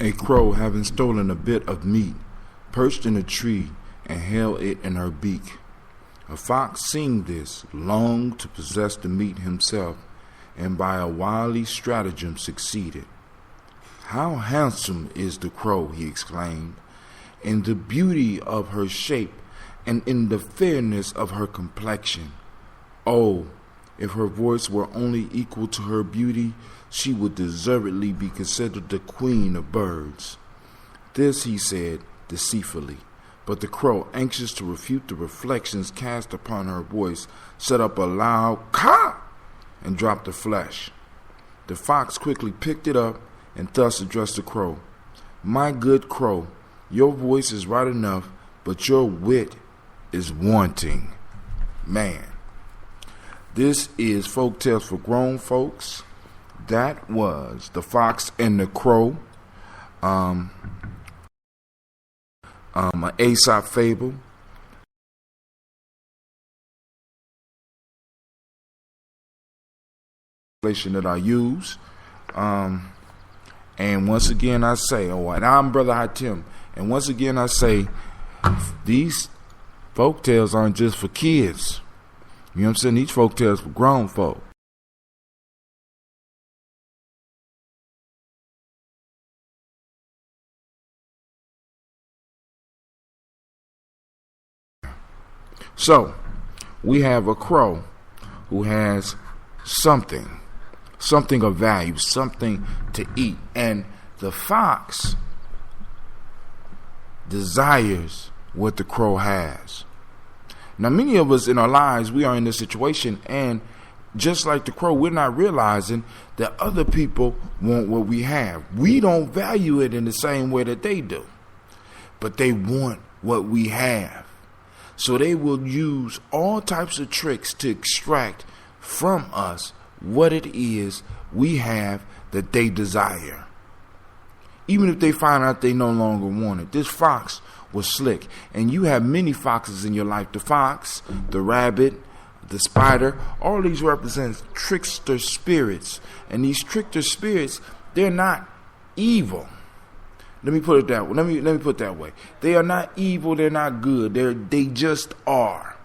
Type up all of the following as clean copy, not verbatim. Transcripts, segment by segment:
A crow, having stolen a bit of meat, perched in a tree and held it in her beak. A fox, seeing this, longed to possess the meat himself, and by a wily stratagem succeeded. "How handsome is the crow," he exclaimed, "in the beauty of her shape and in the fairness of her complexion. Oh, if her voice were only equal to her beauty, she would deservedly be considered the queen of birds." This he said deceitfully, but the crow, anxious to refute the reflections cast upon her voice, set up a loud caw and dropped the flesh. The fox quickly picked it up and thus addressed the crow. "My good crow, your voice is right enough, but your wit is wanting." Man, this is Folk Tales for Grown Folks. That was The Fox and the Crow, an Aesop fable. That I use. And once again I say, and I'm Brother Hatim, and once again I say, these folk tales aren't just for kids. You know what I'm saying? These folk tales for grown folk. So, we have a crow who has something of value, something to eat. And the fox desires what the crow has. Now, many of us in our lives, we are in this situation, and just like the crow, we're not realizing that other people want what we have. We don't value it in the same way that they do, but they want what we have. So they will use all types of tricks to extract from us what it is we have that they desire. Even if they find out they no longer want it. This fox was slick. And you have many foxes in your life. The fox, the rabbit, the spider, all these represent trickster spirits. And these trickster spirits, they're not evil. Let me put it that way. Let me put it that way. They are not evil. They're not good. They just are,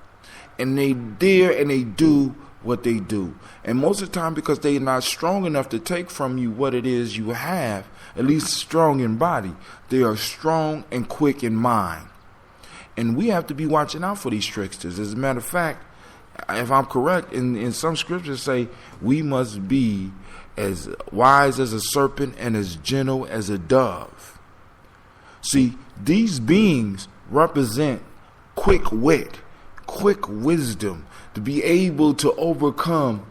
and they dare and they do what they do. And most of the time, because they're not strong enough to take from you what it is you have, at least strong in body, they are strong and quick in mind. And we have to be watching out for these tricksters. As a matter of fact, if I'm correct, in some scriptures say we must be as wise as a serpent and as gentle as a dove. See, these beings represent quick wit, quick wisdom, to be able to overcome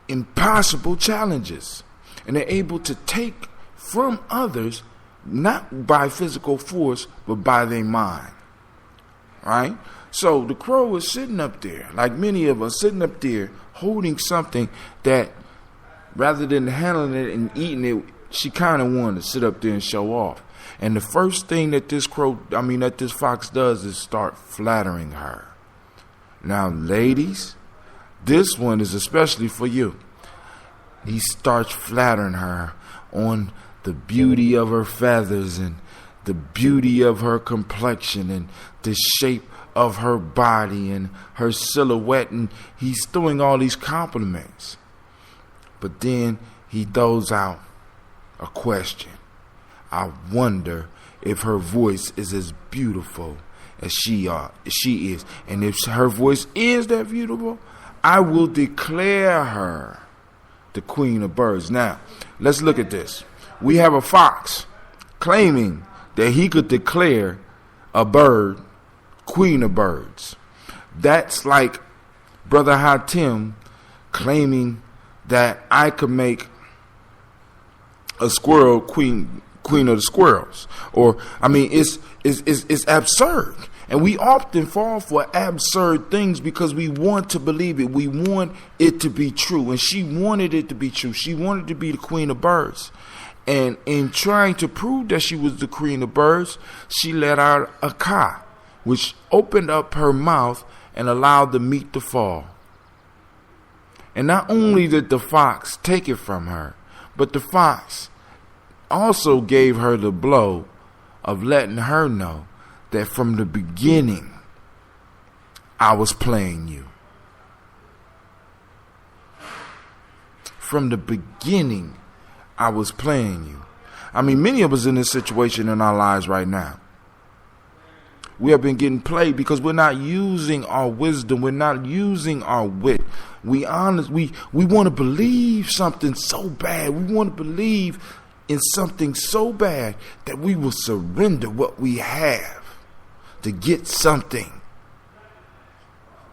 impossible challenges. And they're able to take from others, not by physical force, but by their mind. Right? So the crow is sitting up there, like many of us, sitting up there, holding something that, rather than handling it and eating it, she kind of wanted to sit up there and show off. And the first thing that this fox does is start flattering her. Now, ladies, this one is especially for you. He starts flattering her on the beauty of her feathers and the beauty of her complexion and the shape of her body and her silhouette. And he's throwing all these compliments. But then he throws out a question. I wonder if her voice is as beautiful as she is. And if her voice is that beautiful, I will declare her the queen of birds. Now, let's look at this. We have a fox claiming that he could declare a bird queen of birds. That's like Brother Hatim claiming that I could make a squirrel queen of the squirrels. Or, I mean, it's absurd. And we often fall for absurd things because we want to believe it. We want it to be true. And she wanted it to be true. She wanted to be the queen of birds. And in trying to prove that she was the queen of birds, she let out a caw, which opened up her mouth and allowed the meat to fall. And not only did the fox take it from her, but the fox also gave her the blow of letting her know that from the beginning, I was playing you. From the beginning, I was playing you. I mean, many of us in this situation in our lives right now. We have been getting played because we're not using our wisdom. We're not using our wit. We want to believe something so bad. We want to believe in something so bad that we will surrender what we have to get something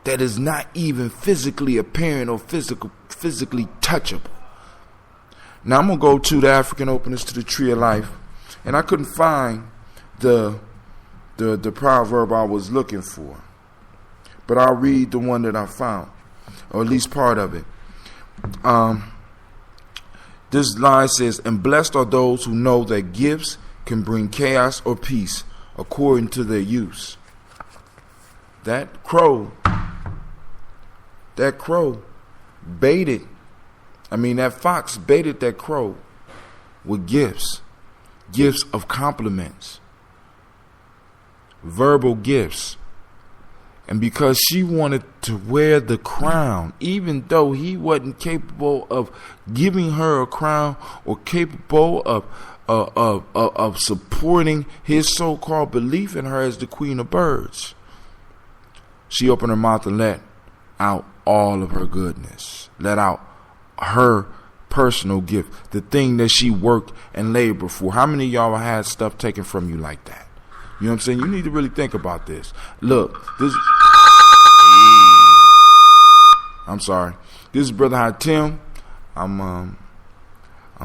that is not even physically apparent or physically touchable. Now I'm going to go to the African Openers to the Tree of Life, and I couldn't find the proverb I was looking for. But I'll read the one that I found, or at least part of it. This line says, "And blessed are those who know that gifts can bring chaos or peace according to their use." That crow baited, that fox baited that crow with gifts of compliments, verbal gifts. And because she wanted to wear the crown, even though he wasn't capable of giving her a crown or capable of supporting his so-called belief in her as the queen of birds, she opened her mouth and let out all of her goodness, let out her personal gift, the thing that she worked and labored for. How many of y'all had stuff taken from you like that? You know what I'm saying? You need to really think about this. Look, this is Brother Hatim. I'm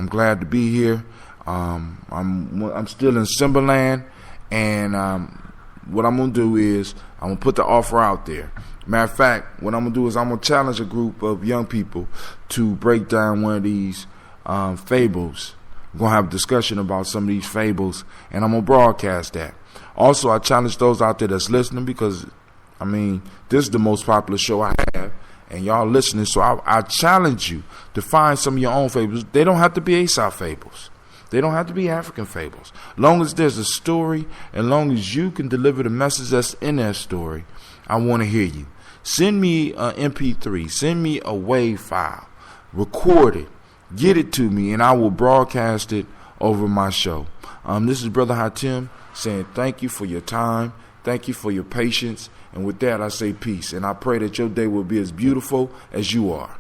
glad to be here. I'm still in Simbaland, and what I'm gonna do is I'm gonna put the offer out there. Matter of fact, what I'm gonna do is I'm gonna challenge a group of young people to break down one of these fables. We're gonna have a discussion about some of these fables, and I'm gonna broadcast that. Also, I challenge those out there that's listening, because this is the most popular show I have, and y'all listening. So I challenge you to find some of your own fables. They don't have to be Aesop fables. They don't have to be African fables. Long as there's a story, and long as you can deliver the message that's in that story, I want to hear you. Send me an MP3. Send me a WAV file. Record it. Get it to me, and I will broadcast it over my show. This is Brother Hatim saying thank you for your time. Thank you for your patience. And with that, I say peace. And I pray that your day will be as beautiful as you are.